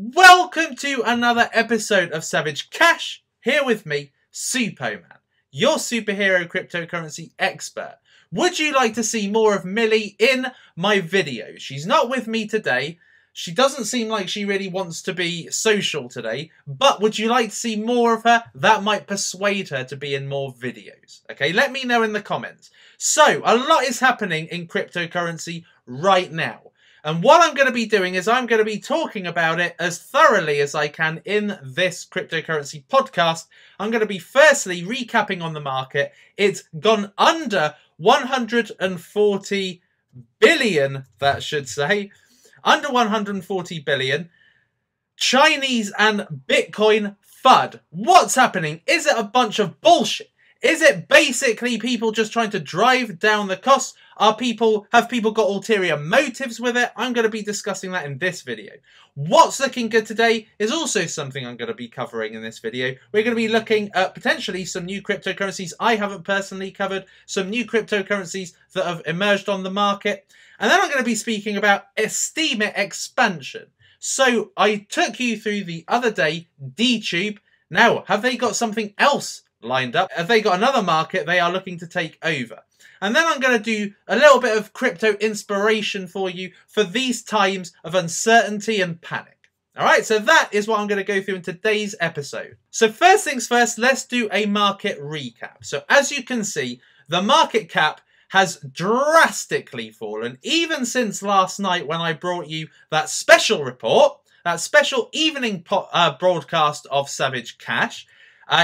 Welcome to another episode of Savage Cash. Here with me, Suppoman, your superhero cryptocurrency expert. Would you like to see more of Millie in my videos? She's not with me today. She doesn't seem like she really wants to be social today, but would you like to see more of her? That might persuade her to be in more videos. Okay, let me know in the comments. So, a lot is happening in cryptocurrency right now. And what I'm going to be doing is I'm going to be talking about it as thoroughly as I can in this cryptocurrency podcast. I'm going to be firstly recapping on the market. It's gone under 140 billion, that should say. Under 140 billion. Chinese and Bitcoin FUD. What's happening? Is it a bunch of bullshit? Is it basically people just trying to drive down the costs? Have people got ulterior motives with it? I'm going to be discussing that in this video. What's looking good today is also something I'm going to be covering in this video. We're going to be looking at potentially some new cryptocurrencies I haven't personally covered, some new cryptocurrencies that have emerged on the market, and then I'm going to be speaking about a Steemit expansion. So I took you through the other day, D-Tube. Now, have they got something else lined up? Have they got another market they are looking to take over? And then I'm going to do a little bit of crypto inspiration for you for these times of uncertainty and panic. Alright, so that is what I'm going to go through in today's episode. So first things first, let's do a market recap. So as you can see, the market cap has drastically fallen, even since last night when I brought you that special report, that special evening broadcast of Savage Cash.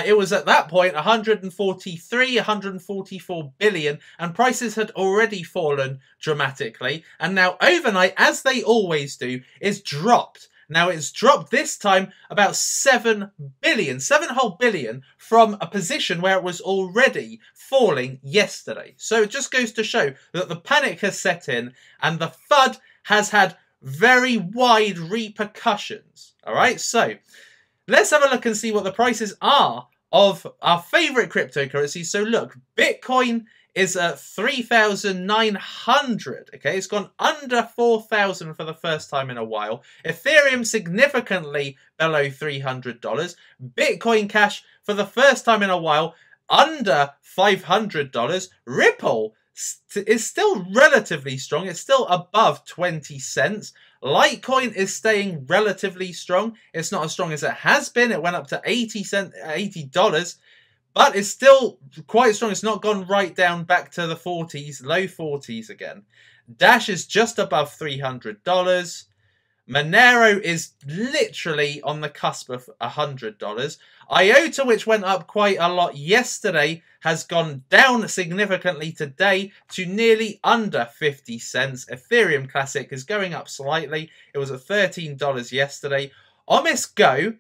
It was at that point 143, 144 billion, and prices had already fallen dramatically. And now overnight, as they always do, it's dropped. Now it's dropped this time about 7 billion, 7 whole billion from a position where it was already falling yesterday. So it just goes to show that the panic has set in and the FUD has had very wide repercussions. All right, so let's have a look and see what the prices are of our favorite cryptocurrencies. So look, Bitcoin is at 3,900. Okay, it's gone under 4,000 for the first time in a while. Ethereum significantly below $300. Bitcoin Cash for the first time in a while under $500. Ripple is still relatively strong. It's still above 20 cents. Litecoin is staying relatively strong. It's not as strong as it has been. It went up to $80, but it's still quite strong. It's not gone right down back to the 40s, low 40s again. Dash is just above $300. Monero is literally on the cusp of $100. IOTA, which went up quite a lot yesterday, has gone down significantly today to nearly under 50 cents. Ethereum Classic is going up slightly. It was at $13 yesterday. Omis Go,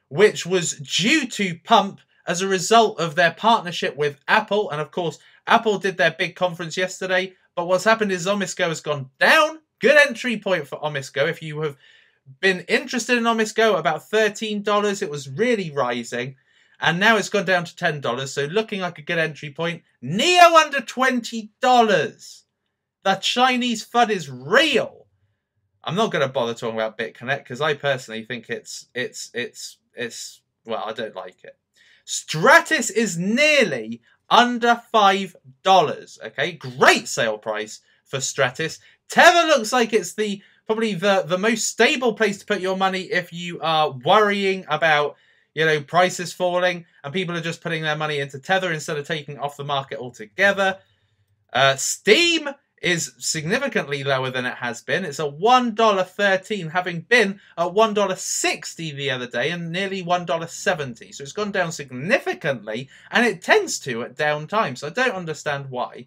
which was due to pump as a result of their partnership with Apple, and of course, Apple did their big conference yesterday, but what's happened is Omis Go has gone down. Good entry point for Omis Go. If you have been interested in Omis Go, about $13. It was really rising. And now it's gone down to $10. So looking like a good entry point. Neo under $20. The Chinese FUD is real. I'm not going to bother talking about BitConnect because I personally think it's well, I don't like it. Stratis is nearly under $5. Okay, great sale price for Stratis. Tether looks like it's probably the most stable place to put your money if you are worrying about, you know, prices falling and people are just putting their money into Tether instead of taking it off the market altogether. Steam is significantly lower than it has been. It's at $1.13, having been at $1.60 the other day and nearly $1.70. So it's gone down significantly, and it tends to at down times. So I don't understand why.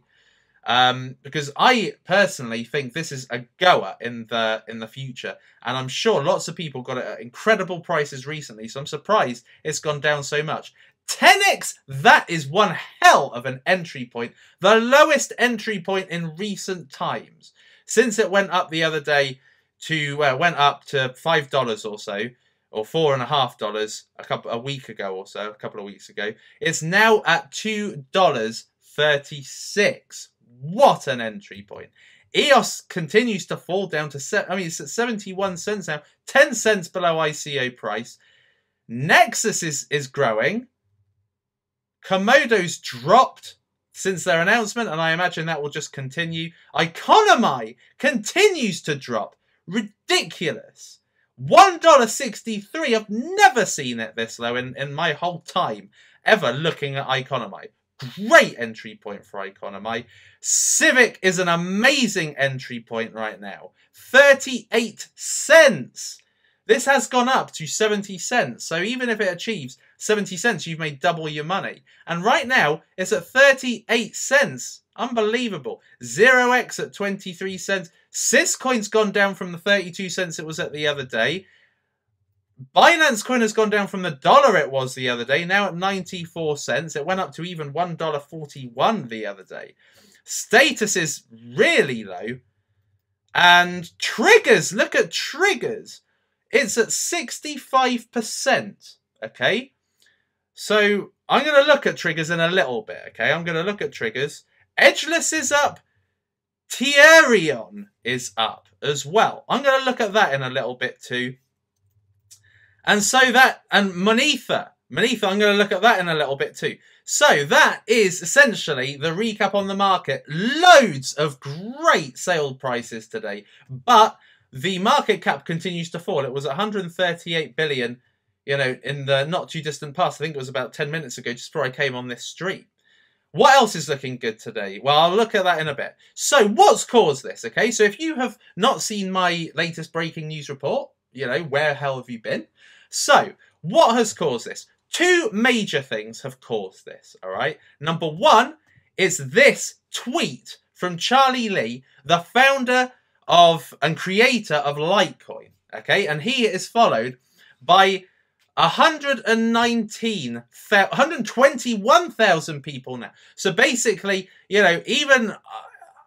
Because I personally think this is a goer in the future, and I'm sure lots of people got it at incredible prices recently, so I'm surprised it's gone down so much. 10x, that is one hell of an entry point, the lowest entry point in recent times, since it went up the other day to went up to $5 or so, or $4.50 a week ago or so, a couple of weeks ago. It's now at $2.36. What an entry point. EOS continues to fall down to, it's at 71 cents now, 10 cents below ICO price. Nexus is growing. Komodo's dropped since their announcement, and I imagine that will just continue. Economy continues to drop. Ridiculous. $1.63. I've never seen it this low in my whole time ever looking at Economy. Great entry point for Economy. Civic is an amazing entry point right now. 38 cents. This has gone up to 70 cents. So even if it achieves 70 cents, you've made double your money. And right now, it's at 38 cents. Unbelievable. 0x at 23 cents. Syscoin's gone down from the 32 cents it was at the other day. Binance Coin has gone down from the dollar it was the other day, now at 94 cents. It went up to even $1.41 the other day. Status is really low. And triggers, look at triggers. It's at 65%, okay? So I'm going to look at triggers in a little bit, okay? I'm going to look at triggers. Edgeless is up. Tierion is up as well. I'm going to look at that in a little bit too. And so that, and Monetha, I'm going to look at that in a little bit too. So that is essentially the recap on the market. Loads of great sale prices today, but the market cap continues to fall. It was 138 billion, you know, in the not too distant past. I think it was about 10 minutes ago, just before I came on this stream. What else is looking good today? Well, I'll look at that in a bit. So what's caused this? Okay, so if you have not seen my latest breaking news report, you know, where the hell have you been? So what has caused this? Two major things have caused this, all right? Number one is this tweet from Charlie Lee, the founder of and creator of Litecoin, okay? And he is followed by 121,000 people now. So basically, you know, even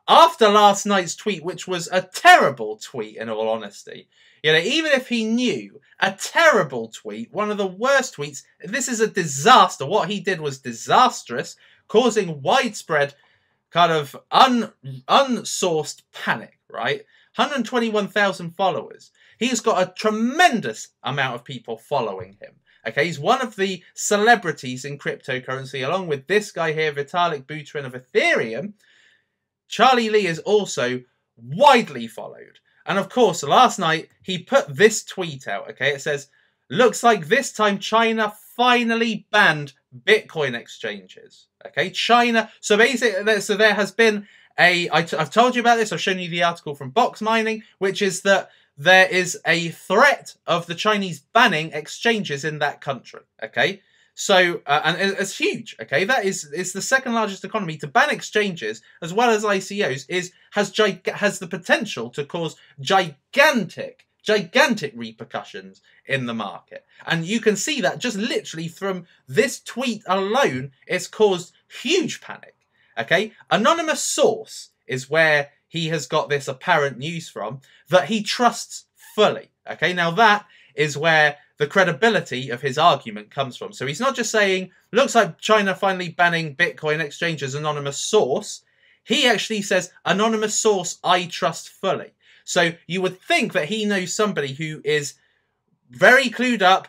after last night's tweet, which was a terrible tweet in all honesty, you know, even if he knew a terrible tweet, one of the worst tweets, this is a disaster. What he did was disastrous, causing widespread kind of unsourced panic, right? 121,000 followers. He's got a tremendous amount of people following him. Okay, he's one of the celebrities in cryptocurrency, along with this guy here, Vitalik Buterin of Ethereum. Charlie Lee is also widely followed. And of course, last night, he put this tweet out, okay? It says, looks like this time China finally banned Bitcoin exchanges. Okay, China. So basically, so there has been I've told you about this, I've shown you the article from Box Mining, which is that there is a threat of the Chinese banning exchanges in that country, okay? So, and it's huge, okay? That is the second largest economy. To ban exchanges, as well as ICOs, has the potential to cause gigantic repercussions in the market. And you can see that just literally from this tweet alone, it's caused huge panic, okay? Anonymous source is where he has got this apparent news from that he trusts fully, okay? Now that is where the credibility of his argument comes from. So he's not just saying, looks like China finally banning Bitcoin exchanges, anonymous source. He actually says, anonymous source, I trust fully. So you would think that he knows somebody who is very clued up,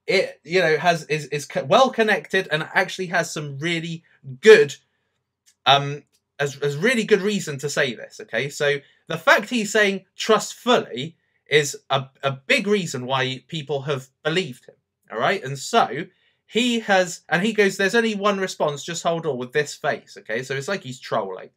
is well connected, and actually has some really good, has really good reason to say this. Okay, so the fact he's saying trust fully is a big reason why people have believed him. All right, and so he has, and he goes, there's only one response, just hold on, with this face. Okay, so it's like he's trolling.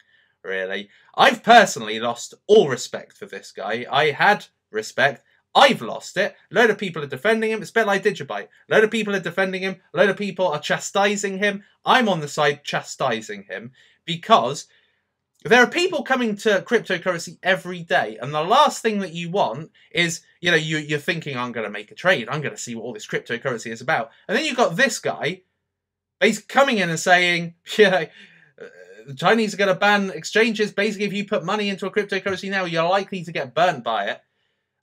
Really, I've personally lost all respect for this guy. I had respect. I've lost it. A load of people are defending him. It's a bit like Digibyte. A load of people are defending him. A load of people are chastising him. I'm on the side chastising him because there are people coming to cryptocurrency every day, and the last thing that you want is, you know, you're thinking, I'm going to make a trade. I'm going to see what all this cryptocurrency is about. And then you've got this guy basically coming in and saying, yeah, the Chinese are going to ban exchanges. Basically, if you put money into a cryptocurrency now, you're likely to get burnt by it.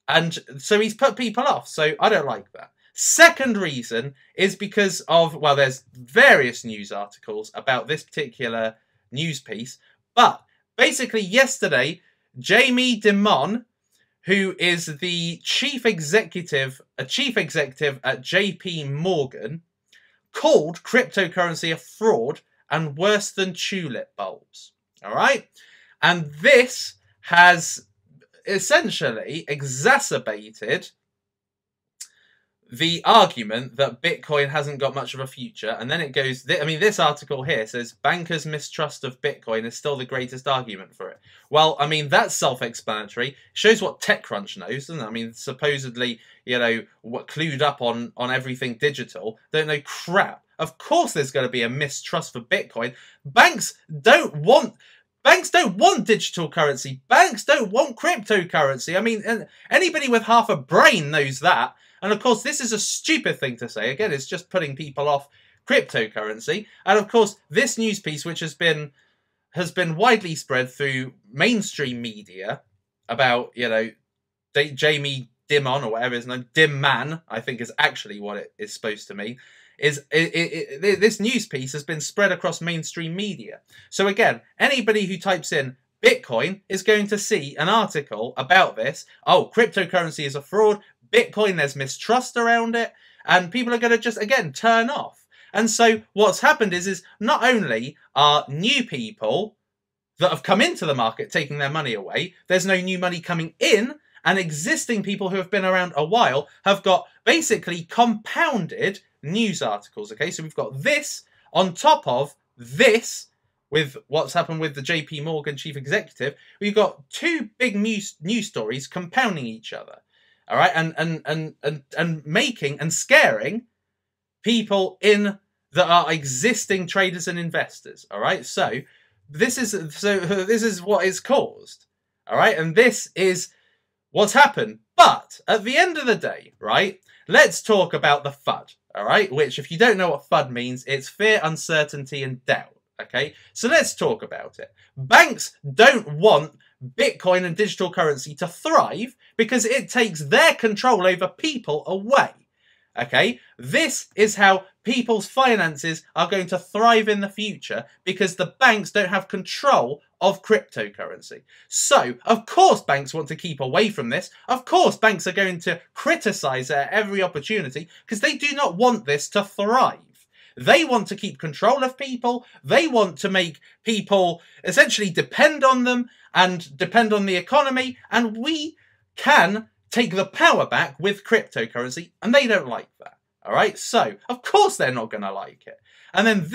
And so he's put people off. So I don't like that. Second reason is because of, well, there's various news articles about this particular news piece. But basically yesterday, Jamie Dimon, who is the chief executive at JP Morgan, called cryptocurrency a fraud and worse than tulip bulbs. All right? And this has essentially exacerbated the argument that Bitcoin hasn't got much of a future. And then it goes, I mean, this article here says bankers' mistrust of Bitcoin is still the greatest argument for it. Well, I mean, that's self-explanatory. It shows what TechCrunch knows, doesn't it? I mean, supposedly, you know, what clued up on everything digital, don't know crap. Of course there's going to be a mistrust for Bitcoin. Banks don't want digital currency. Banks don't want cryptocurrency. I mean, anybody with half a brain knows that. And of course, this is a stupid thing to say. Again, it's just putting people off cryptocurrency. And of course, this news piece, which has been widely spread through mainstream media about, you know, Jamie Dimon or whatever his name, Dimman, I think is actually what it is supposed to mean. This news piece has been spread across mainstream media. So again, anybody who types in Bitcoin is going to see an article about this. Oh, cryptocurrency is a fraud. Bitcoin, there's mistrust around it. And people are going to just, again, turn off. And so what's happened is not only are new people that have come into the market taking their money away, there's no new money coming in. And existing people who have been around a while have got basically compounded news articles. Okay, so we've got this on top of this with what's happened with the JP Morgan chief executive. We've got two big news stories compounding each other. All right, and making and scaring people in that are existing traders and investors. All right, so this is what it's caused. All right, and this is what's happened. But at the end of the day, right, let's talk about the FUD. All right, which if you don't know what FUD means, it's fear, uncertainty, and doubt. Okay, so let's talk about it. Banks don't want Bitcoin and digital currency to thrive because it takes their control over people away. Okay, this is how people's finances are going to thrive in the future because the banks don't have control of cryptocurrency. So, of course, banks want to keep away from this. Of course, banks are going to criticize it at every opportunity because they do not want this to thrive. They want to keep control of people. They want to make people essentially depend on them and depend on the economy. And we can take the power back with cryptocurrency. And they don't like that. All right. So, of course, they're not going to like it. And then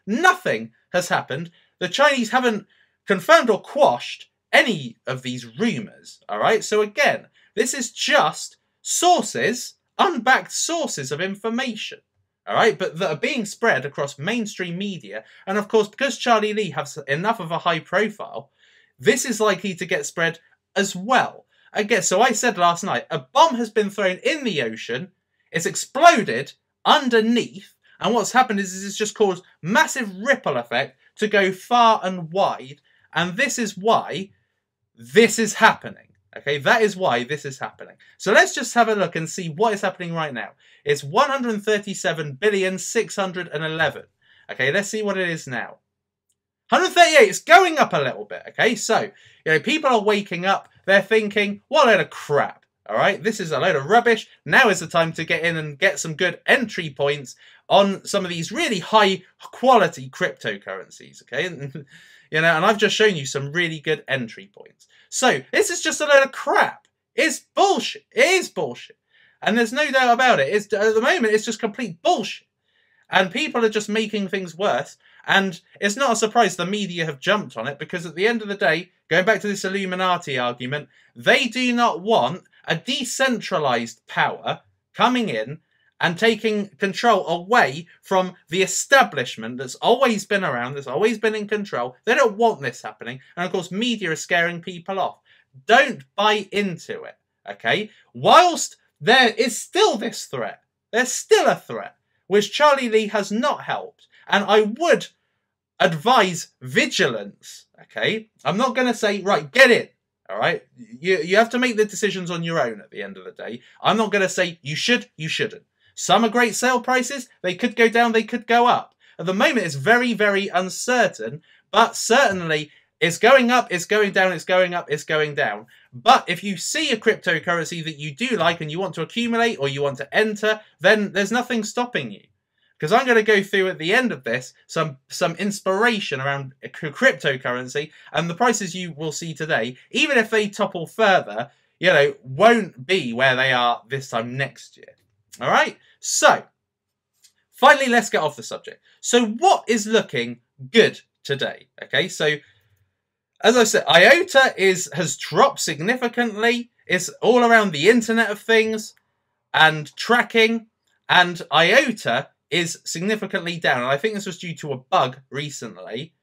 nothing has happened. The Chinese haven't confirmed or quashed any of these rumors. All right. So, again, this is just sources, unbacked sources of information. All right, but that are being spread across mainstream media. And of course, because Charlie Lee has enough of a high profile, this is likely to get spread as well. Again, so I said last night, a bomb has been thrown in the ocean. It's exploded underneath. And what's happened is it's just caused massive ripple effect to go far and wide. And this is why this is happening. Okay, that is why this is happening. So let's just have a look and see what is happening right now. It's 137,611. Okay, let's see what it is now. 138, it's going up a little bit. Okay, so, you know, people are waking up. They're thinking, what a load of crap. All right, this is a load of rubbish. Now is the time to get in and get some good entry points on some of these really high quality cryptocurrencies. Okay, you know, and I've just shown you some really good entry points. So this is just a load of crap. It's bullshit. It is bullshit. And there's no doubt about it. At the moment, it's just complete bullshit. And people are just making things worse. And it's not a surprise the media have jumped on it because at the end of the day, going back to this Illuminati argument, they do not want a decentralized power coming in and taking control away from the establishment that's always been around, that's always been in control. They don't want this happening. And of course, media is scaring people off. Don't buy into it, okay? Whilst there is still this threat, there's still a threat, which Charlie Lee has not helped. And I would advise vigilance, okay? I'm not going to say, right, get in, all right? You have to make the decisions on your own at the end of the day. I'm not going to say you should, you shouldn't. Some are great sale prices. They could go down, they could go up. At the moment, it's very, very uncertain, but certainly It's going up, it's going down, it's going up, it's going down. But if you see a cryptocurrency that you do like and you want to accumulate or you want to enter, then there's nothing stopping you. Because I'm going to go through at the end of this some inspiration around cryptocurrency, and the prices you will see today, even if they topple further, you know, won't be where they are this time next year. All right? So, finally, let's get off the subject. So, what is looking good today? Okay, so as I said, IOTA has dropped significantly. It's all around the Internet of Things and tracking, and IOTA is significantly down. And I think this was due to a bug recently,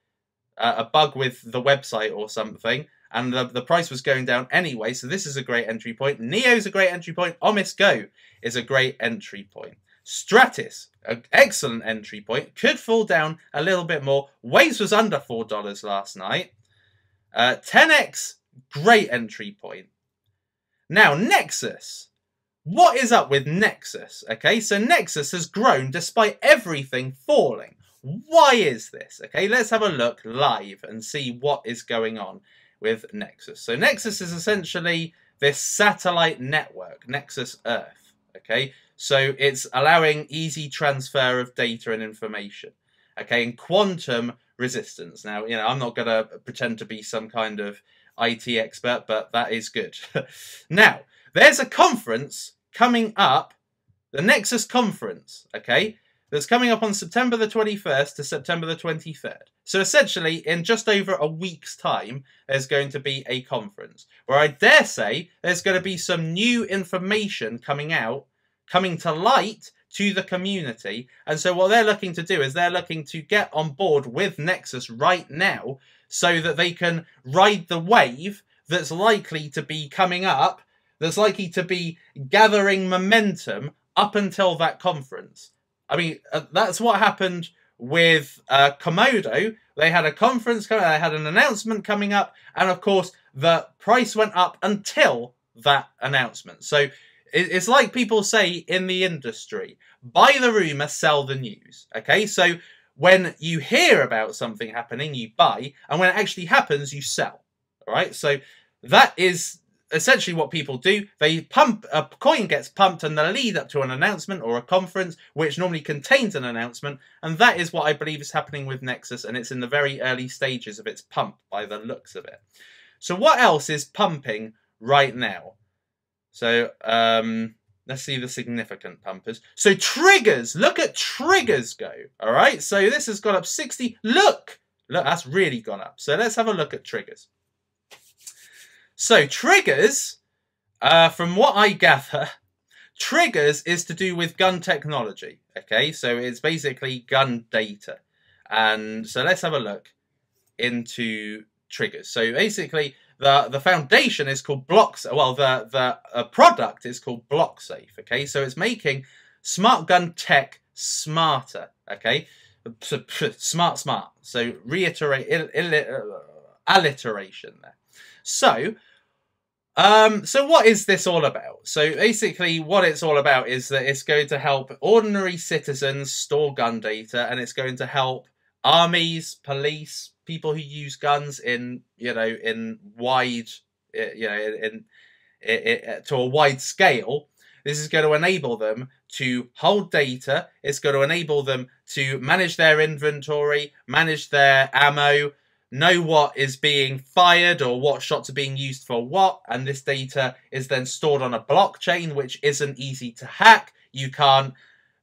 a bug with the website or something, and the price was going down anyway, so this is a great entry point. Neo's a great entry point. Omis Go is a great entry point. Stratis, an excellent entry point. Could fall down a little bit more. Waves was under $4 last night. 10x, great entry point. Now, Nexus. What is up with Nexus? Okay, so Nexus has grown despite everything falling. Why is this? Okay, let's have a look live and see what is going on with Nexus. So Nexus is essentially this satellite network, Nexus Earth. Okay, so it's allowing easy transfer of data and information. Okay, and quantum resistance. Now, you know, I'm not going to pretend to be some kind of IT expert, but that is good. Now, there's a conference coming up, the Nexus conference, okay, that's coming up on September the 21st to September the 23rd. So essentially, in just over a week's time, there's going to be a conference where I dare say there's going to be some new information coming to light to the community. And so what they're looking to do is they're looking to get on board with Nexus right now so that they can ride the wave that's likely to be coming up, that's likely to be gathering momentum up until that conference. I mean, that's what happened with Komodo. They had a conference coming, they had an announcement coming up, and of course the price went up until that announcement. So it's like people say in the industry, buy the rumour, sell the news. Okay, so when you hear about something happening, you buy, and when it actually happens, you sell. All right, so that is essentially what people do. They pump, a coin gets pumped in the lead up to an announcement or a conference, which normally contains an announcement, and that is what I believe is happening with Nexus, and it's in the very early stages of its pump by the looks of it. So what else is pumping right now? So let's see the significant pumpers. So triggers, look at triggers go. All right, so this has gone up 60. Look, that's really gone up. So let's have a look at triggers. So triggers, from what I gather, triggers is to do with gun technology. Okay, so it's basically gun data. And so let's have a look into triggers. So basically, the foundation is called BlockSafe. Well, the product is called BlockSafe. Okay, so it's making smart gun tech smarter. Okay, smart. So alliteration there. So what is this all about? So basically what it's all about is that it's going to help ordinary citizens store gun data, and it's going to help armies, police, people who use guns in, you know, in wide, you know, to a wide scale. This is going to enable them to hold data. It's going to enable them to manage their inventory, manage their ammo, know what is being fired or what shots are being used for what, and this data is then stored on a blockchain, which isn't easy to hack. You can't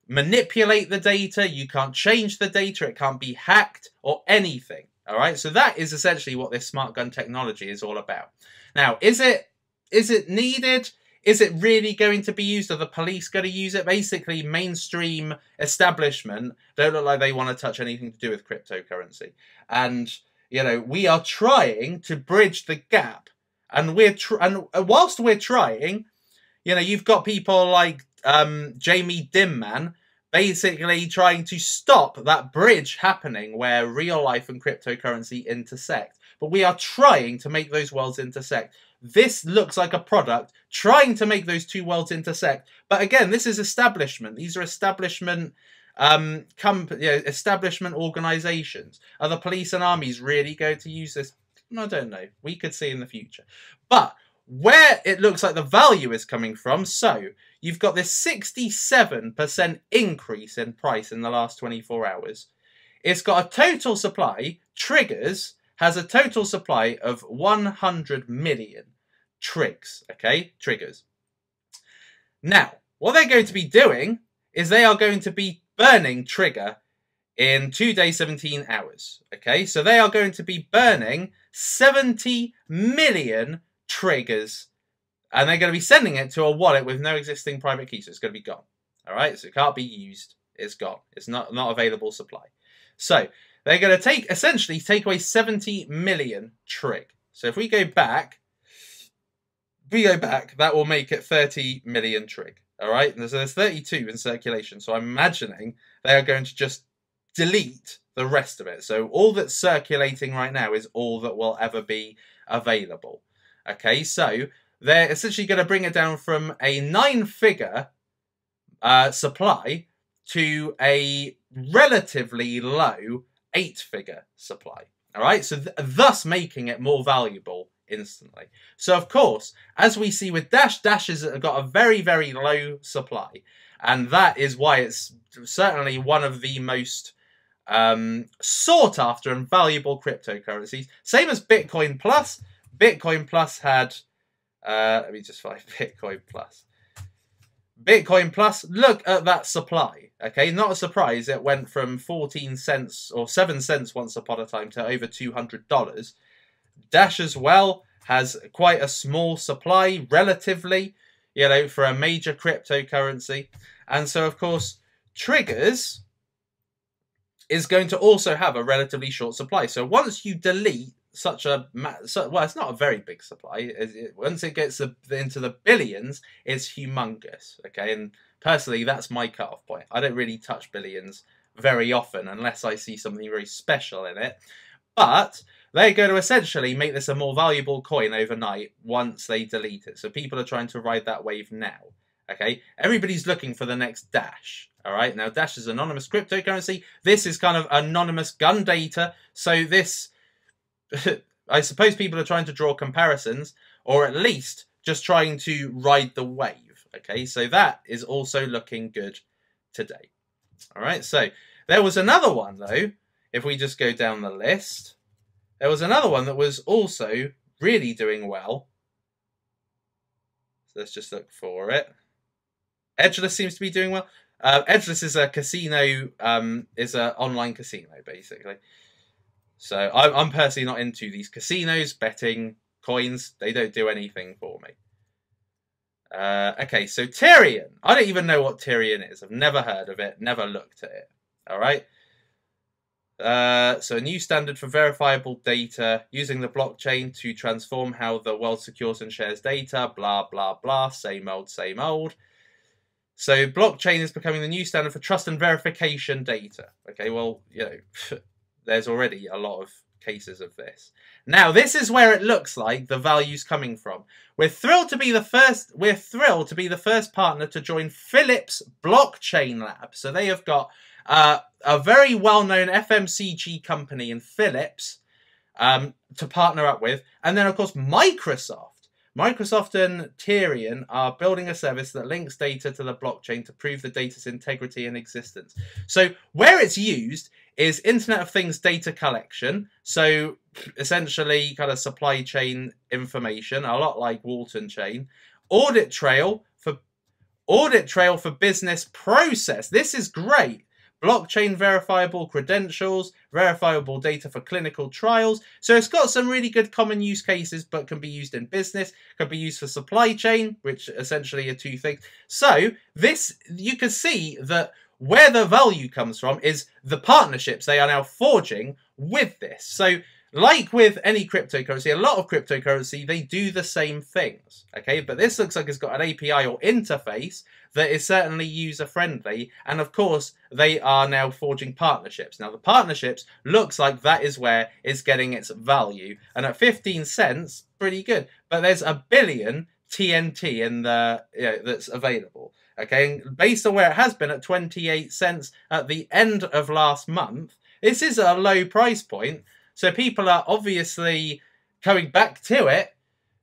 manipulate the data, you can't change the data, it can't be hacked or anything. All right, so that is essentially what this smart gun technology is all about. Now, is it needed? Is it really going to be used? Are the police going to use it? Basically, mainstream establishment don't look like they want to touch anything to do with cryptocurrency. And, you know, we are trying to bridge the gap. And whilst we're trying, you know, you've got people like Jamie Dimman basically trying to stop that bridge happening where real life and cryptocurrency intersect. But we are trying to make those worlds intersect. This looks like a product trying to make those two worlds intersect. But again, this is establishment. These are establishment establishment organizations. Are the police and armies really going to use this I don't know. We could see in the future. But where it looks like the value is coming from, so you've got this 67% increase in price in the last 24 hours. It's got a total supply, Triggers has a total supply of 100 million Trigs, okay? Triggers. Now, what they're going to be doing is they are going to be burning Trigger in 2 days, 17 hours, okay? So they are going to be burning 70 million Triggers, and they're going to be sending it to a wallet with no existing private key, so it's going to be gone, all right? So it can't be used. It's gone. It's not available supply. So they're going to essentially take away 70 million Trig. So if we go back, that will make it 30 million Trig. All right, so there's 32 in circulation. So I'm imagining they are going to just delete the rest of it. So all that's circulating right now is all that will ever be available. Okay, so they're essentially going to bring it down from a 9-figure supply to a relatively low 8-figure supply. All right, so thus making it more valuable instantly. So of course, as we see with Dash, Dash has got a very, very low supply, and that is why it's certainly one of the most sought after and valuable cryptocurrencies. Same as Bitcoin Plus. Bitcoin Plus had let me just find Bitcoin Plus. Bitcoin Plus, look at that supply. Okay, not a surprise it went from 14 cents or 7 cents once upon a time to over $200. Dash as well has quite a small supply, relatively, you know, for a major cryptocurrency. And so, of course, Triggers is going to also have a relatively short supply. So once you delete such a... well, it's not a very big supply. Once it gets into the billions, it's humongous, okay? And personally, that's my cutoff point. I don't really touch billions very often unless I see something very special in it. But they're going to essentially make this a more valuable coin overnight once they delete it. So people are trying to ride that wave now, okay? Everybody's looking for the next Dash, all right? Now, Dash is anonymous cryptocurrency. This is kind of anonymous gun data. So this... I suppose people are trying to draw comparisons, or at least just trying to ride the wave. Okay, so that is also looking good today. All right, so there was another one, though. If we just go down the list, there was another one that was also really doing well. So let's just look for it. Edgeless seems to be doing well. Edgeless is a casino, is an online casino, basically. So I'm personally not into these casinos, betting, coins. They don't do anything for me. Okay, so Tyrion. I don't even know what Tyrion is. I've never heard of it, never looked at it. All right. So a new standard for verifiable data using the blockchain to transform how the world secures and shares data. Blah, blah, blah. Same old, same old. So blockchain is becoming the new standard for trust and verification data. Okay, well, you know... There's already a lot of cases of this. Now, this is where it looks like the value's coming from. We're thrilled to be the first partner to join Philips Blockchain Lab. So they have got a very well-known FMCG company in Philips to partner up with, and then of course Microsoft. Microsoft and Tyrion are building a service that links data to the blockchain to prove the data's integrity and existence. So where it's used is Internet of Things data collection. So essentially kind of supply chain information, a lot like Walton Chain. Audit trail for business process. This is great. Blockchain verifiable credentials, verifiable data for clinical trials. So it's got some really good common use cases, but can be used in business, can be used for supply chain, which essentially are two things. So this, you can see that where the value comes from is the partnerships they are now forging with this. So like with any cryptocurrency, a lot of cryptocurrency, they do the same things, okay? But this looks like it's got an API or interface that is certainly user-friendly. And of course, they are now forging partnerships. Now, the partnerships looks like that is where it's getting its value. And at 15 cents, pretty good. But there's a billion TNT in the, that's available. Okay, and based on where it has been at 28 cents at the end of last month, this is a low price point. So people are obviously coming back to it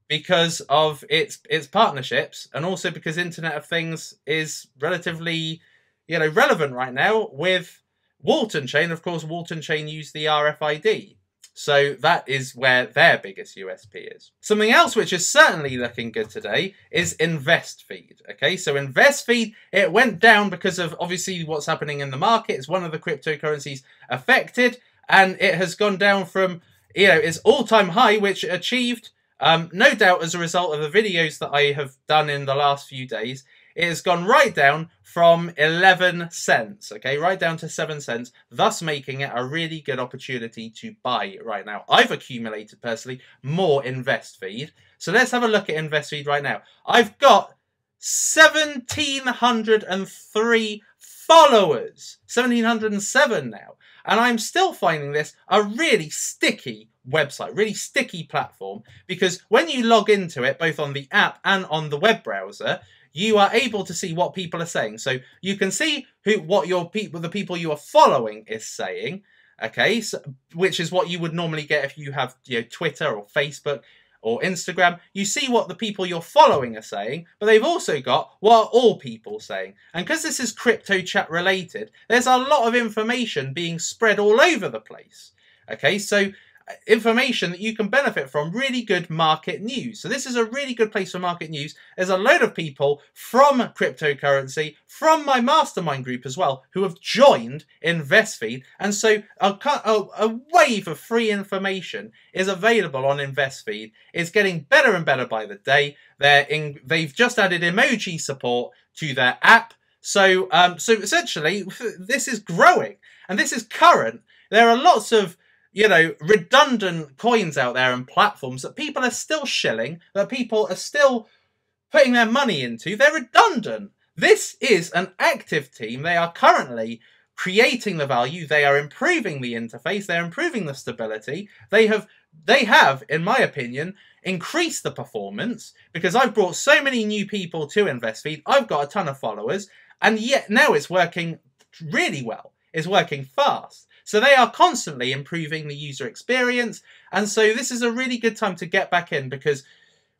because of its partnerships, and also because Internet of Things is relatively, relevant right now with Walton Chain. Of course, Walton Chain use the RFID. So that is where their biggest USP is. Something else which is certainly looking good today is InvestFeed. Okay, so InvestFeed, it went down because of obviously what's happening in the market. It's one of the cryptocurrencies affected, and it has gone down from, its all-time high, which it achieved, no doubt as a result of the videos that I have done in the last few days. It has gone right down from 11 cents, okay, right down to 7 cents, thus making it a really good opportunity to buy right now. I've accumulated, personally, more InvestFeed. So let's have a look at InvestFeed right now. I've got 1,703 followers, 1,707 now. And I'm still finding this a really sticky website, really sticky platform, because when you log into it, both on the app and on the web browser, you are able to see what people are saying. So you can see what the people you are following is saying, okay, so, which is what you would normally get if you have Twitter or Facebook or Instagram. You see what the people you're following are saying, but they've also got what are all people saying. And because this is crypto chat related, there's a lot of information being spread all over the place. Okay, so information that you can benefit from, really good market news. So this is a really good place for market news. There's a load of people from cryptocurrency, from my mastermind group as well, who have joined InvestFeed. And so a wave of free information is available on InvestFeed. It's getting better and better by the day. They've just added emoji support to their app. So essentially, this is growing and this is current. There are lots of redundant coins out there and platforms that people are still shilling, that people are still putting their money into. They're redundant. This is an active team. They are currently creating the value. They are improving the interface. They're improving the stability. They have, in my opinion, increased the performance, because I've brought so many new people to InvestFeed. I've got a ton of followers, and yet now it's working really well. It's working fast. So they are constantly improving the user experience. And so this is a really good time to get back in, because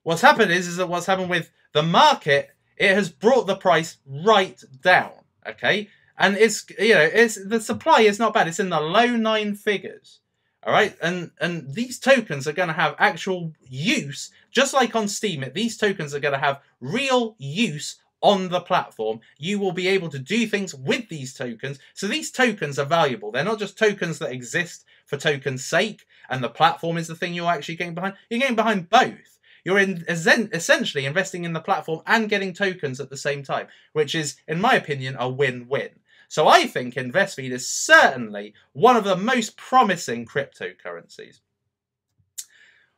what's happened is that what's happened with the market, it has brought the price right down. Okay. And the supply is not bad. It's in the low 9 figures. All right. And these tokens are going to have actual use, just like on Steemit. These tokens are going to have real use on the platform. You will be able to do things with these tokens. So these tokens are valuable. They're not just tokens that exist for token's sake, and the platform is the thing you're actually getting behind. You're getting behind both. You're essentially investing in the platform and getting tokens at the same time, which is, in my opinion, a win-win. So I think InvestFeed is certainly one of the most promising cryptocurrencies.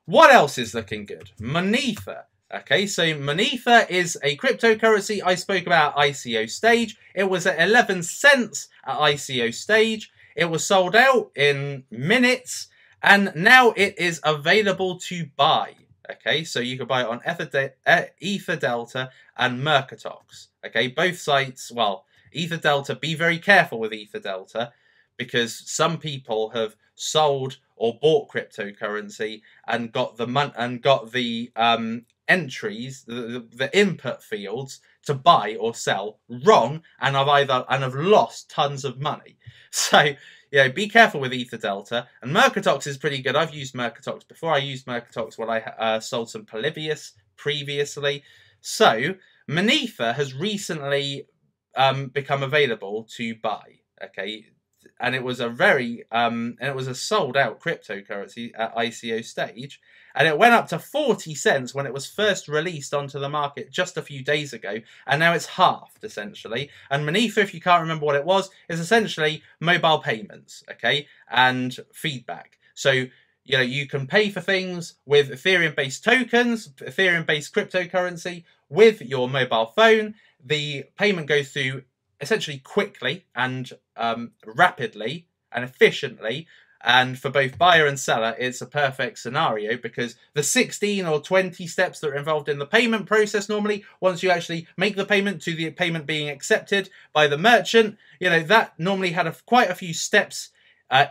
What else is looking good? Monether. Okay, so Monether is a cryptocurrency I spoke about at ICO stage. It was at 11 cents at ICO stage. It was sold out in minutes, and now it is available to buy. Okay, so you can buy it on Ether Delta and Mercatox. Okay, both sites. Well, Ether Delta, be very careful with Ether Delta, because some people have sold or bought cryptocurrency and got the entries, the input fields to buy or sell wrong, and have lost tons of money. So be careful with Ether Delta. And Mercatox is pretty good. I've used Mercatox before. I used Mercatox when I sold some Polybius previously. So Monether has recently become available to buy. Okay, and it was a sold out cryptocurrency at ICO stage. And it went up to 40 cents when it was first released onto the market just a few days ago. And now it's halved, essentially. And Monether, if you can't remember what it was, is essentially mobile payments, okay, and feedback. So, you can pay for things with Ethereum-based tokens, Ethereum-based cryptocurrency with your mobile phone. The payment goes through essentially quickly and rapidly and efficiently. And for both buyer and seller, it's a perfect scenario, because the 16 or 20 steps that are involved in the payment process normally, once you actually make the payment to the payment being accepted by the merchant, that normally had quite a few steps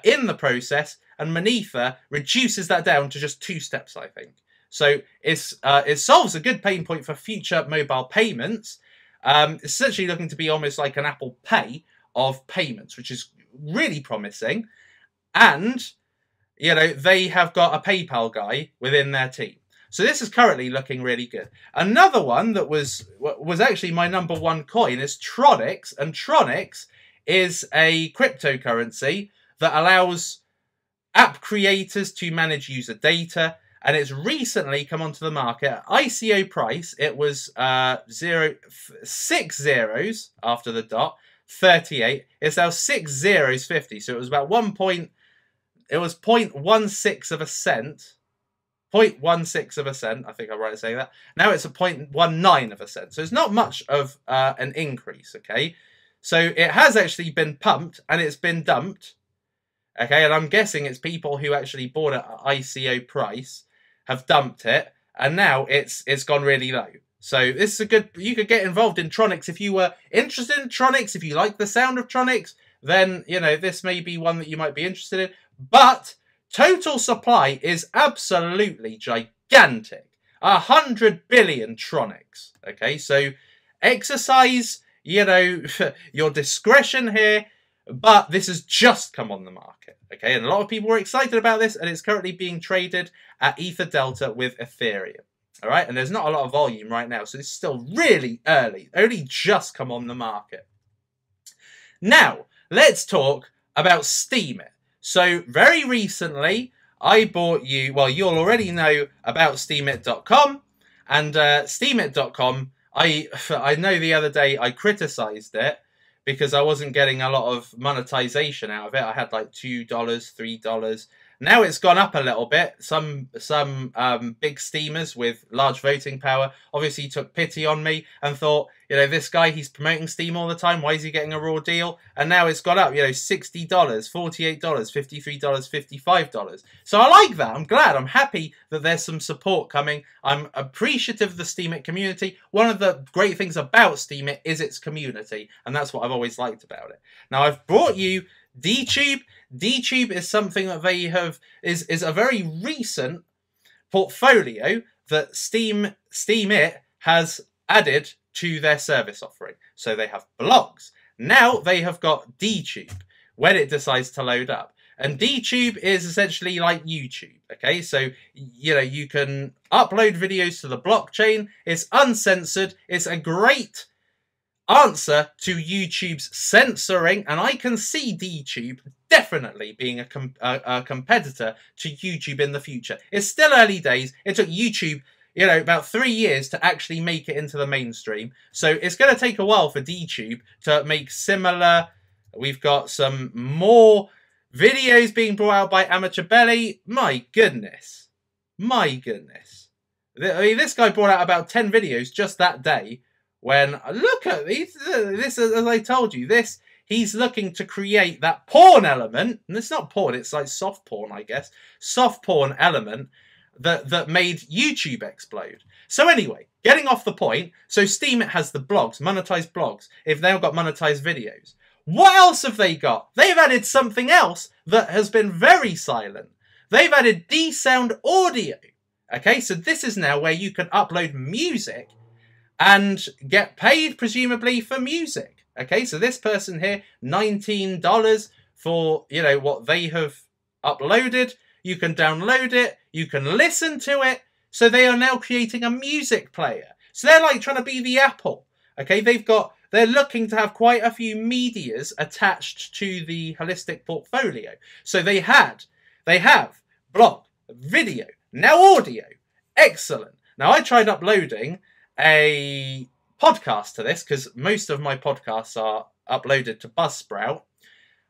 in the process. and Monether reduces that down to just 2 steps, I think. So it solves a good pain point for future mobile payments. It's essentially looking to be almost like an Apple Pay of payments, which is really promising. And, you know, they have got a PayPal guy within their team. So this is currently looking really good. Another one that was actually my #1 coin is Tronix. And Tronix is a cryptocurrency that allows app creators to manage user data. And it's recently come onto the market at ICO price. It was 6 zeros after the dot, 38. It's now 6 zeros, 50. So it was about 0.16 of a cent. 0.16 of a cent, I think I'm right in saying that. Now it's a 0.19 of a cent. So it's not much of an increase, okay? So it has actually been pumped and it's been dumped, okay? And I'm guessing it's people who actually bought it at ICO price have dumped it, and now it's gone really low. So this is a good, you could get involved in Tronix if you were interested in Tronix, if you like the sound of Tronix, then, you know, this may be one that you might be interested in. But total supply is absolutely gigantic. 100 billion Tronix. Okay, so exercise, you know, your discretion here, but this has just come on the market. Okay, and a lot of people were excited about this, and it's currently being traded at Ether Delta with Ethereum. All right, and there's not a lot of volume right now, so it's still really early, only just come on the market. Now, let's talk about Steemit. So very recently, I bought you, well, you'll already know about Steemit.com, and Steemit.com, I know the other day I criticized it because I wasn't getting a lot of monetization out of it. I had like $2, $3. Now it's gone up a little bit. Some big steamers with large voting power obviously took pity on me and thought, you know, this guy, he's promoting Steam all the time. Why is he getting a raw deal? And now it's gone up, you know, $60, $48, $53, $55. So I like that. I'm glad. I'm happy that there's some support coming. I'm appreciative of the Steemit community. One of the great things about Steemit is its community, and that's what I've always liked about it. Now, I've brought you DTube. DTube is something that they have, is a very recent portfolio that Steemit has added to their service offering. So they have blogs. Now they have got DTube when it decides to load up. And DTube is essentially like YouTube. Okay, so, you know, you can upload videos to the blockchain. It's uncensored. It's a great answer to YouTube's censoring, and I can see DTube definitely being a competitor to YouTube in the future. It's still early days. It took YouTube, you know, about 3 years to actually make it into the mainstream. So it's going to take a while for DTube to make similar. We've got some more videos being brought out by Amateur Belly. My goodness. My goodness. I mean, this guy brought out about 10 videos just that day. When, look at this, as I told you, this, he's looking to create that porn element, and it's not porn, it's like soft porn, I guess, soft porn element that made YouTube explode. So anyway, getting off the point, so Steemit has the blogs, monetized blogs. They've now got monetized videos. What else have they got? They've added something else that has been very silent. They've added D-Sound audio. Okay, so this is now where you can upload music and get paid, presumably, for music. Okay, so this person here, $19 for, you know, what they have uploaded. You can download it. You can listen to it. So they are now creating a music player. So they're like trying to be the Apple. Okay, they're looking to have quite a few medias attached to the holistic portfolio. So they have blog, video, now audio. Excellent. Now I tried uploading a podcast to this because most of my podcasts are uploaded to Buzzsprout.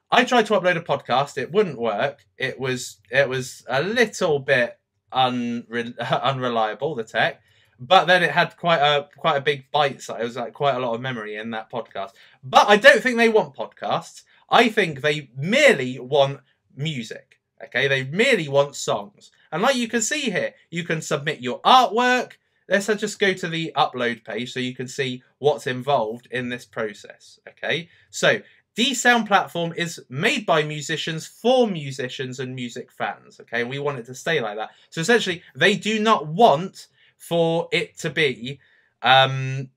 I tried to upload a podcast. It wouldn't work. It was a little bit unreliable, the tech, but then it had quite a big bite size. It was like quite a lot of memory in that podcast. But I don't think they want podcasts. I think they merely want music. Okay, they merely want songs. And like you can see here, you can submit your artwork. Let's just go to the upload page so you can see what's involved in this process. Okay, so the sound platform is made by musicians for musicians and music fans. Okay, and we want it to stay like that. So essentially, they do not want for it to be dominated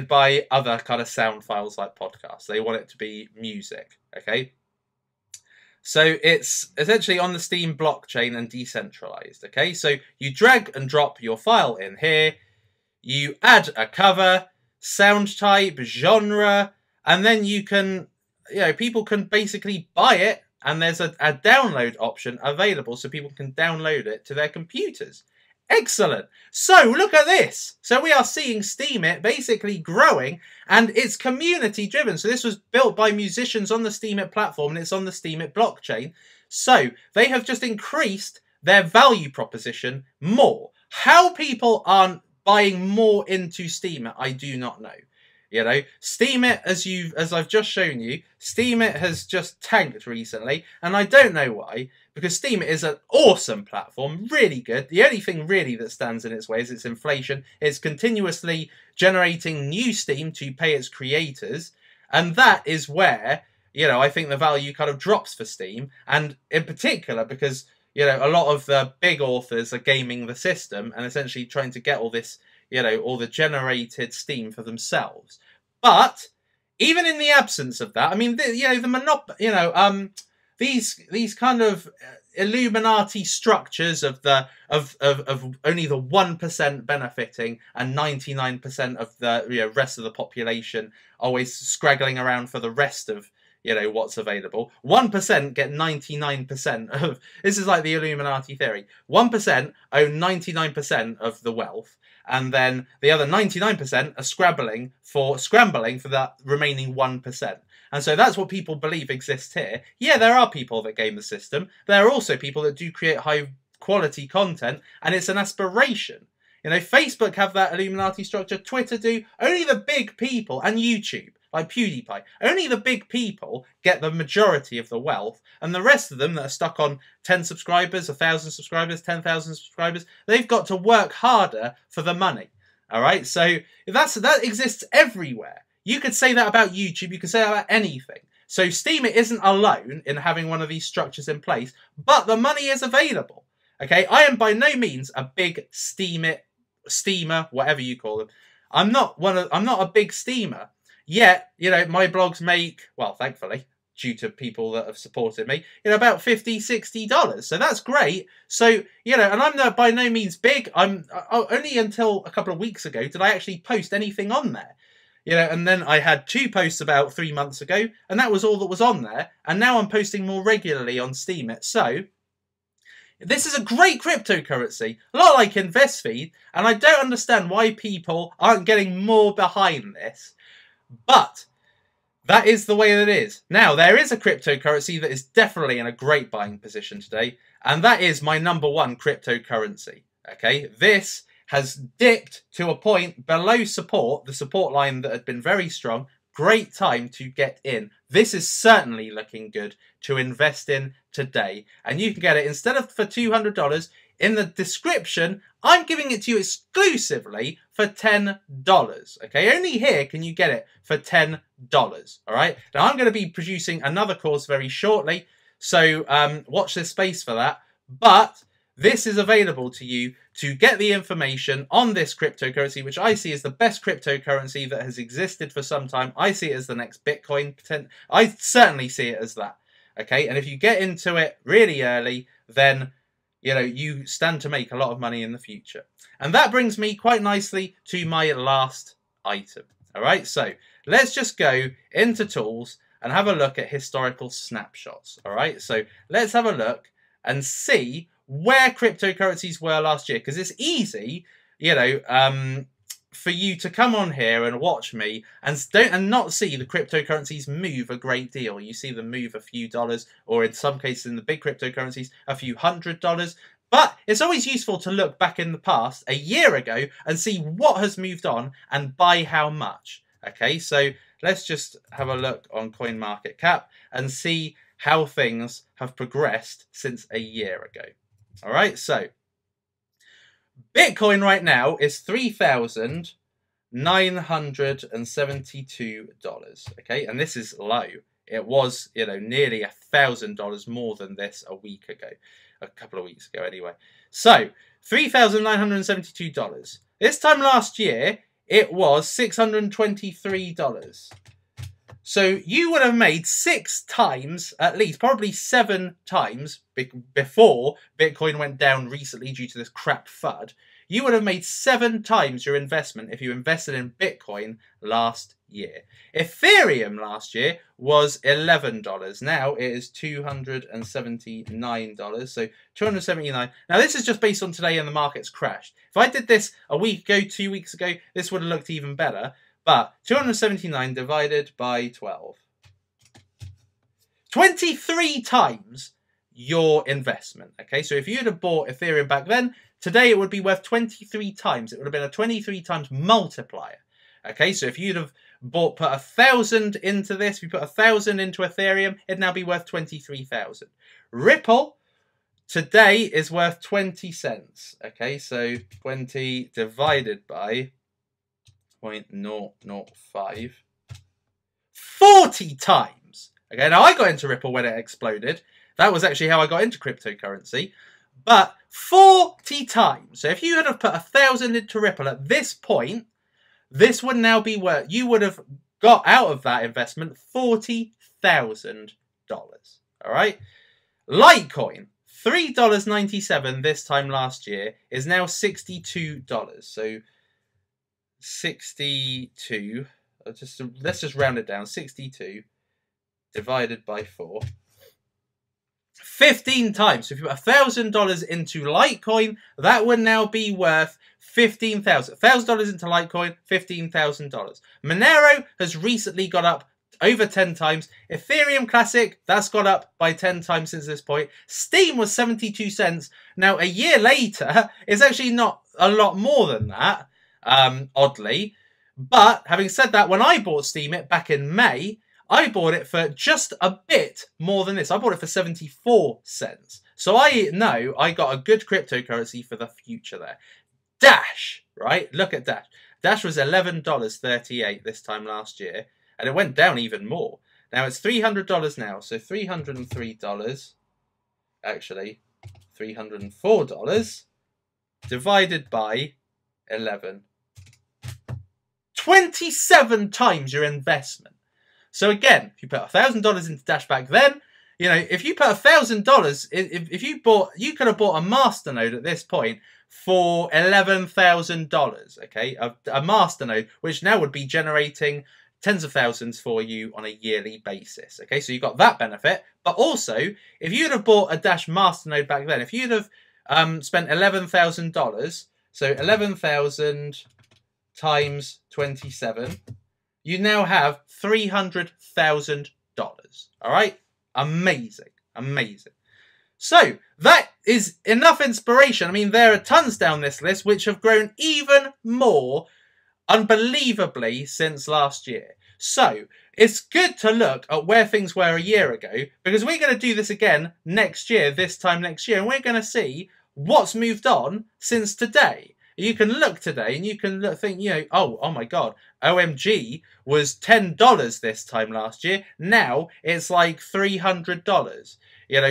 by other kind of sound files like podcasts. They want it to be music. Okay. So it's essentially on the Steam blockchain and decentralized. Okay, so you drag and drop your file in here, you add a cover, sound type, genre, and then you can, people can basically buy it, and there's a download option available so people can download it to their computers. Excellent. So look at this. So we are seeing Steemit basically growing, and it's community driven. So this was built by musicians on the Steemit platform, and it's on the Steemit blockchain. So they have just increased their value proposition more. How people aren't buying more into Steemit, I do not know. Steemit, as I've just shown you, Steemit has just tanked recently, and I don't know why, because Steemit is an awesome platform, really good. The only thing really that stands in its way is its inflation. It's continuously generating new Steam to pay its creators, and that is where, I think the value kind of drops for Steam, and in particular because, a lot of the big authors are gaming the system and essentially trying to get all this, all the generated Steam for themselves. But even in the absence of that, I mean, these kind of Illuminati structures of only the 1% benefiting and 99% of the rest of the population always scraggling around for the rest of what's available. 1% get 99% of, this is like the Illuminati theory. 1% own 99% of the wealth, and then the other 99% are scrambling for that remaining 1%. And so that's what people believe exists here. Yeah, there are people that game the system. There are also people that do create high quality content, and it's an aspiration. Facebook have that Illuminati structure, Twitter do, only the big people, and YouTube, like PewDiePie. Only the big people get the majority of the wealth, and the rest of them that are stuck on 10 subscribers, 1,000 subscribers, 10,000 subscribers, they've got to work harder for the money. All right, so that exists everywhere. You could say that about YouTube, you could say that about anything. So Steemit isn't alone in having one of these structures in place, but the money is available. Okay, I am by no means a big steamer, whatever you call them. I'm not a big steamer. Yet, my blogs make, well, thankfully, due to people that have supported me, about $50, $60. So that's great. So, and I'm not by no means big. Only until a couple of weeks ago did I actually post anything on there. And then I had 2 posts about 3 months ago, and that was all that was on there. And now I'm posting more regularly on Steemit. So this is a great cryptocurrency, a lot like InvestFeed, and I don't understand why people aren't getting more behind this. But that is the way that it is. Now, there is a cryptocurrency that is definitely in a great buying position today, and that is my #1 cryptocurrency. Okay, this has dipped to a point below support, the support line that had been very strong. Great time to get in. This is certainly looking good to invest in today, and you can get it instead of for $200. In the description, I'm giving it to you exclusively for $10. Okay, only here can you get it for $10. All right. Now I'm going to be producing another course very shortly, so watch this space for that. But this is available to you to get the information on this cryptocurrency, which I see as the best cryptocurrency that has existed for some time. I see it as the next Bitcoin. I certainly see it as that. Okay, and if you get into it really early, then you stand to make a lot of money in the future. And that brings me quite nicely to my last item. All right, so let's just go into tools and have a look at historical snapshots. All right, so let's have a look and see where cryptocurrencies were last year, because it's easy, for you to come on here and watch me and not see the cryptocurrencies move a great deal. You see them move a few dollars, or in some cases in the big cryptocurrencies, a few $100. But it's always useful to look back in the past, a year ago, and see what has moved on and by how much. Okay, so let's just have a look on CoinMarketCap and see how things have progressed since a year ago. All right, so Bitcoin right now is $3,000. $972. Okay, and this is low. It was, nearly $1,000 more than this a week ago, a couple of weeks ago anyway. So $3,972. This time last year, it was $623. So you would have made 6 times, at least, probably 7 times before Bitcoin went down recently due to this crap FUD. You would have made 7 times your investment if you invested in Bitcoin last year. Ethereum last year was $11. Now it is $279. So $279. Now this is just based on today and the market's crashed. If I did this a week ago, 2 weeks ago, this would have looked even better. But 279 divided by 12. 23 times your investment. Okay, so if you'd have bought Ethereum back then, today it would be worth 23 times. It would have been a 23 times multiplier. Okay, so if you'd have put 1,000 into this, if you put 1,000 into Ethereum, it'd now be worth 23,000. Ripple today is worth 20 cents. Okay, so 20 divided by 0.005. 40 times. Okay, now I got into Ripple when it exploded. That was actually how I got into cryptocurrency. But 40 times. So if you had have put 1,000 into Ripple at this point, this would now be worth, you would have got out of that investment $40,000. All right. Litecoin, $3.97 this time last year, is now $62. So 62, let's just round it down, 62 divided by 4. 15 times. So if you put $1,000 into Litecoin, that would now be worth $15,000. $1,000 into Litecoin, $15,000. Monero has recently got up over 10 times. Ethereum Classic, that's got up by 10 times since this point. Steam was 72 cents. Now, a year later, it's actually not a lot more than that, oddly. But having said that, when I bought Steemit back in May, I bought it for just a bit more than this. I bought it for 74 cents. So I know I got a good cryptocurrency for the future there. Dash, right? Look at Dash. Dash was $11.38 this time last year. And it went down even more. Now it's $300 now. So $303, actually, $304 divided by 11. 27 times your investment. So again, if you put $1,000 into Dash back then, if you put $1,000, if you bought, you could have bought a masternode at this point for $11,000. Okay, a masternode, which now would be generating tens of thousands for you on a yearly basis. Okay, so you got that benefit, but also if you'd have bought a Dash masternode back then, if you'd have spent $11,000, so 11,000 times 27. You now have $300,000. All right? Amazing. Amazing. So that is enough inspiration. I mean, there are tons down this list which have grown even more unbelievably since last year. So it's good to look at where things were a year ago, because we're going to do this again next year, this time next year, and we're going to see what's moved on since today. You can look today and you can think, oh my God, OMG was $10 this time last year. Now it's like $300.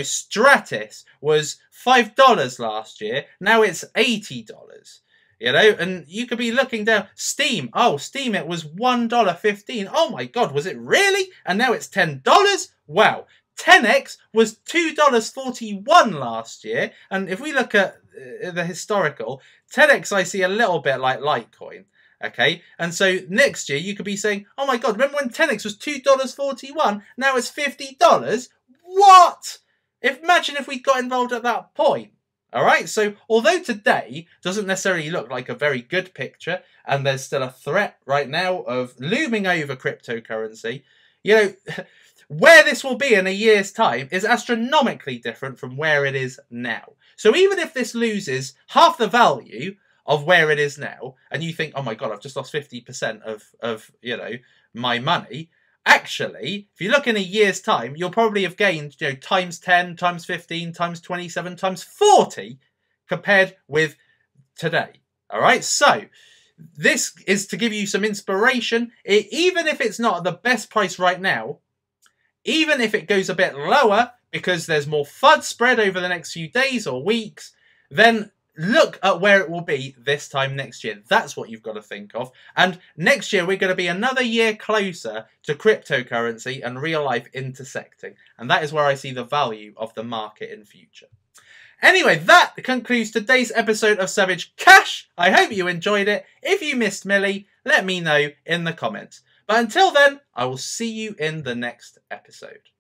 Stratus was $5 last year. Now it's $80. And you could be looking down. Steam, Steemit was $1.15. Oh my God, was it really? And now it's $10? Wow. 10x was $2.41 last year. And if we look at the historical, 10x I see a little bit like Litecoin. Okay, and so next year you could be saying, oh my God, remember when 10x was $2.41? Now it's $50? What? Imagine if we got involved at that point. All right, so although today doesn't necessarily look like a very good picture, and there's still a threat right now of looming over cryptocurrency, where this will be in a year's time is astronomically different from where it is now. So even if this loses half the value of where it is now, and you think, oh my God, I've just lost 50% of my money, actually, if you look in a year's time, you'll probably have gained, times 10, times 15, times 27, times 40 compared with today. All right, so this is to give you some inspiration. Even if it's not the best price right now, even if it goes a bit lower because there's more FUD spread over the next few days or weeks, then look at where it will be this time next year. That's what you've got to think of. And next year, we're going to be another year closer to cryptocurrency and real life intersecting. And that is where I see the value of the market in future. Anyway, that concludes today's episode of Savage Cash. I hope you enjoyed it. If you missed Millie, let me know in the comments. But until then, I will see you in the next episode.